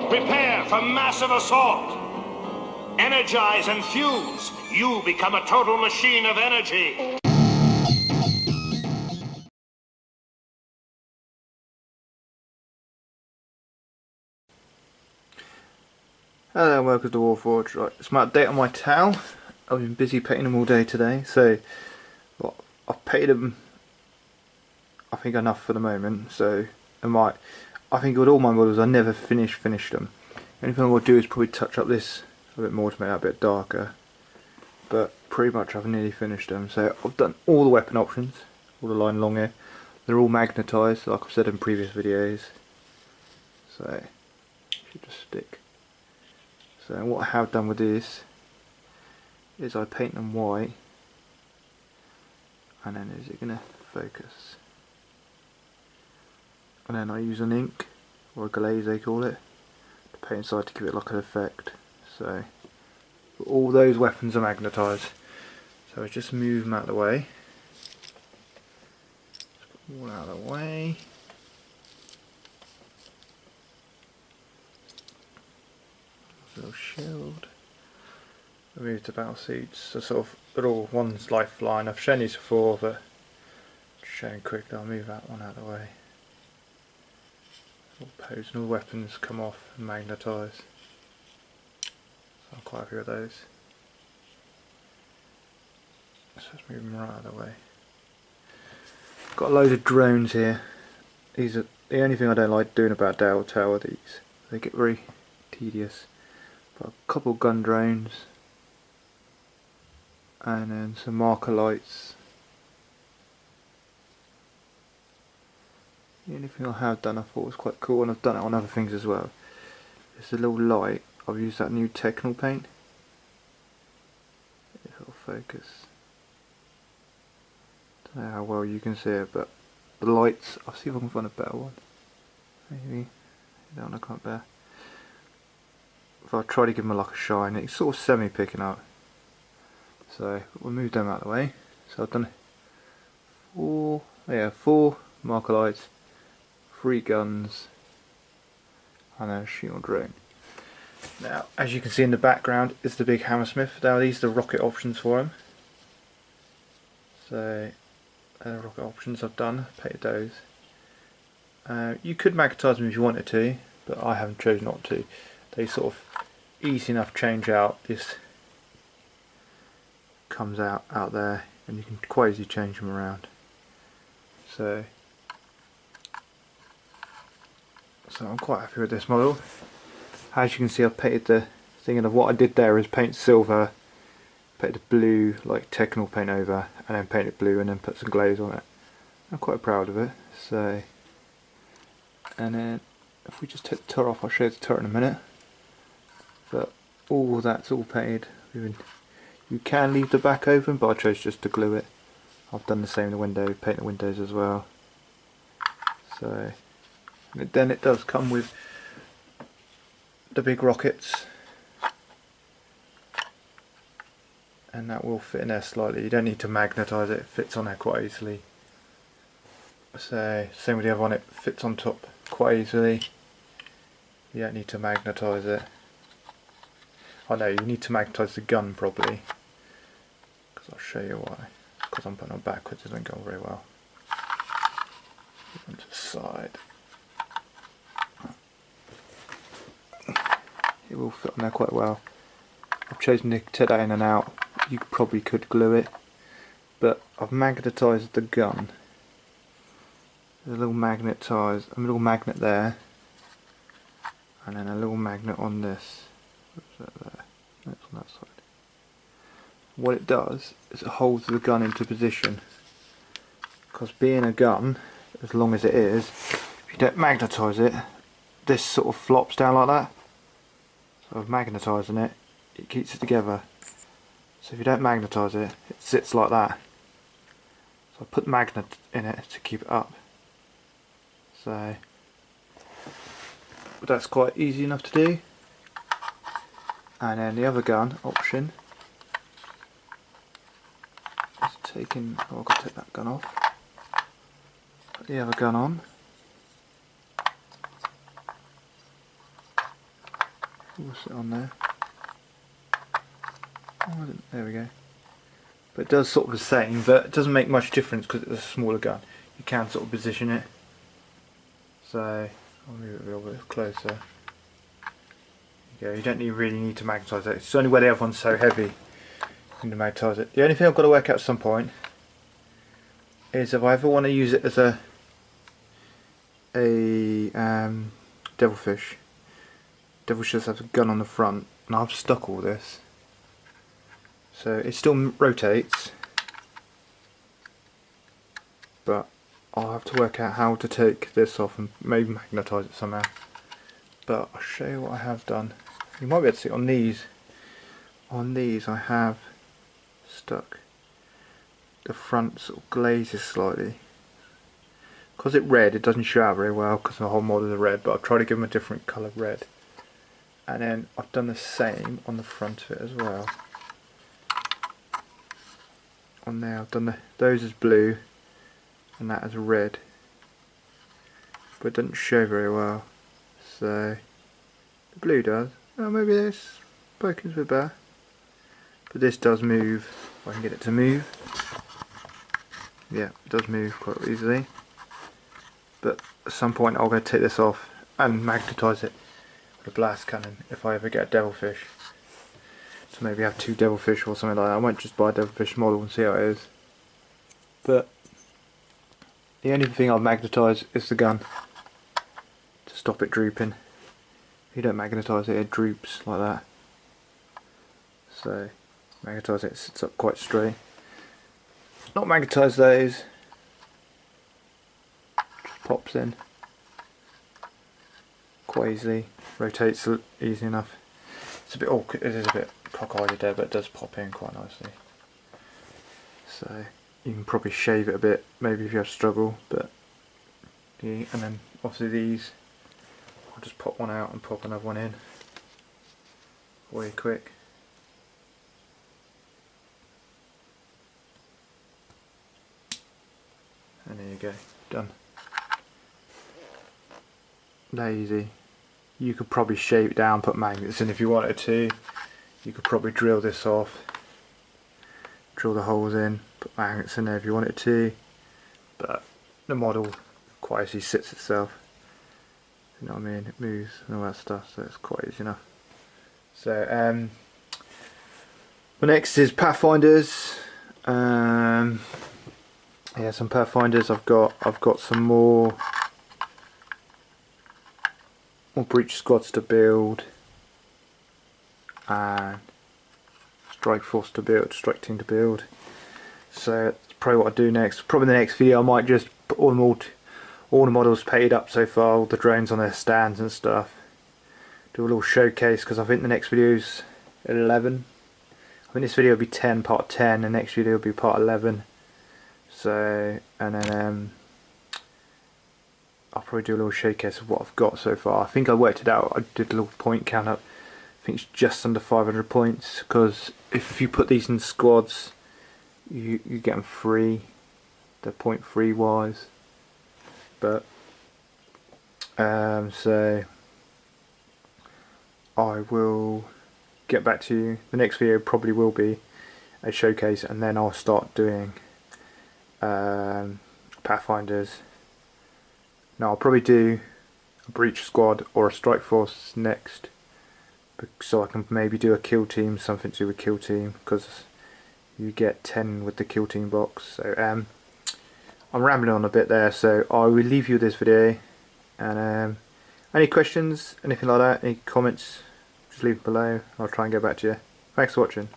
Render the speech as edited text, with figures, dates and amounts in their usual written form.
Prepare for massive assault. Energize and fuse. You become a total machine of energy. Hello and welcome to Warforged. Right, it's my update on my towel. I've been busy painting them all day today, so I've painted them I think enough for the moment. So I think with all my models I never finished them. The only thing I'm going to do is probably touch up this a bit more to make that a bit darker, but pretty much I've nearly finished them. So I've done all the weapon options, all the line along here. They're all magnetised like I've said in previous videos, so it should just stick. So what I have done with this is I paint them white, and then is it going to focus? And then I use an ink, or a glaze they call it, to paint inside to give it like an effect. So all those weapons are magnetised. So I just move them out of the way. Just put them all out of the way. Little shield. Move to battlesuits. So sort of little one's lifeline. I've shown these before, but showing quickly. I'll move that one out of the way. All pose and all weapons come off and magnetise. So I'm quite happy with those. Let's just move them right out of the way. Got a load of drones here. These are the only thing I don't like doing about Dale Tower. These they get very tedious. Got a couple gun drones, and then some marker lights. The only thing I have done I thought was quite cool, and I've done it on other things as well, it's a little light. I've used that new Technical paint. It'll focus. Don't know how well you can see it, but the lights, I'll see if I can find a better one. Maybe that one I can't bear. If I try to give them like a shine, it's sort of semi picking up. So we'll move them out of the way. So I've done four marker lights, 3 guns, and then a shield drone. Now, as you can see in the background is the big hammersmith. Now these are the rocket options for him. So the rocket options I've done, painted those. You could magnetise them if you wanted to, but I haven't chosen not to. They sort of easy enough change out. This comes out there, and you can quasi change them around. So I'm quite happy with this model. As you can see, I've painted the thing, and what I did there is paint silver, painted blue like Technical paint over, and then painted blue, and then put some glaze on it. I'm quite proud of it. So, and then if we just take the turret off, I'll show you the turret in a minute. But all that's all painted. You can leave the back open, but I chose just to glue it. I've done the same in the window, paint the windows as well. So then it does come with the big rockets, and that will fit in there slightly. You don't need to magnetise it, it fits on there quite easily. So same with the other one, it fits on top quite easily. You don't need to magnetise it. Oh no, you need to magnetise the gun properly, because I'll show you why. Because I'm putting it backwards, it doesn't go very well. On to the side. It will fit on there quite well. I've chosen to take that in and out. You probably could glue it, but I've magnetised the gun. There's a little magnet there, and then a little magnet on this. What's that there? That's on that side. What it does is it holds the gun into position, because being a gun, as long as it is, if you don't magnetise it, this sort of flops down like that. So I'm magnetising it, it keeps it together. So if you don't magnetise it, it sits like that. So I put magnet in it to keep it up. So but that's quite easy enough to do. And then the other gun option is taking, oh, I've got to take that gun off. Put the other gun on. What's it on there? Oh, there we go. But it does sort of the same, but it doesn't make much difference because it's a smaller gun. You can sort of position it. So I'll move it a little bit closer. There you go. You don't really need to magnetise it. It's only where the other one's so heavy you need to magnetise it. The only thing I've got to work out at some point is if I ever want to use it as a devilfish. Devilfish has a gun on the front, and I've stuck all this. So it still rotates, but I'll have to work out how to take this off and maybe magnetise it somehow. But I'll show you what I have done. You might be able to see it on these. On these I have stuck the front sort of glazes slightly. Because it's red, it doesn't show out very well because the whole model is red, but I'll try to give them a different colour red. And then I've done the same on the front of it as well. On there I've done those as blue and that as red, but it doesn't show very well, so the blue does. Oh, maybe this poking's a bit better, but this does move if I can get it to move. Yeah, it does move quite easily, but at some point I'll go take this off and magnetise it with a blast cannon if I ever get a devilfish. So maybe have 2 devilfish or something like that. I might just buy a devilfish model and see how it is. But the only thing I've magnetised is the gun to stop it drooping. If you don't magnetise it, it droops like that. So magnetise it, it sits up quite straight. Not magnetise those, just pops in quite easily, rotates easy enough. It's a bit awkward, it is a bit cockeyed there, but it does pop in quite nicely. So you can probably shave it a bit, maybe if you have struggle, but yeah, and then obviously these, I'll just pop one out and pop another one in. Way quick. And there you go, done. That easy. You could probably shape it down, put magnets in if you wanted to. You could probably drill this off, drill the holes in, put magnets in there if you wanted to. But the model quite easily sits itself. You know what I mean? It moves and all that stuff, so it's quite easy enough. So the next is Pathfinders. Yeah, some Pathfinders. I've got some more breach squads to build, and strike force to build, strike team to build. So that's probably what I do next. Probably the next video I might just put all the models painted up so far, all the drones on their stands and stuff. Do a little showcase, because I think the next video is 11. I think this video will be 10, part 10, the next video will be part 11. So, and then I'll probably do a little showcase of what I've got so far. I think I worked it out. I did a little point count up. I think it's just under 500 points, because if you put these in squads, you get them free. They're 0.3 wise. But so I will get back to you. The next video probably will be a showcase, and then I'll start doing Pathfinders. Now I'll probably do a breach squad or a strike force next, so I can maybe do a kill team, something to do with kill team, because you get 10 with the kill team box. So I'm rambling on a bit there, so I will leave you with this video, and any questions, anything like that, any comments, just leave it below. I'll try and get back to you. Thanks for watching.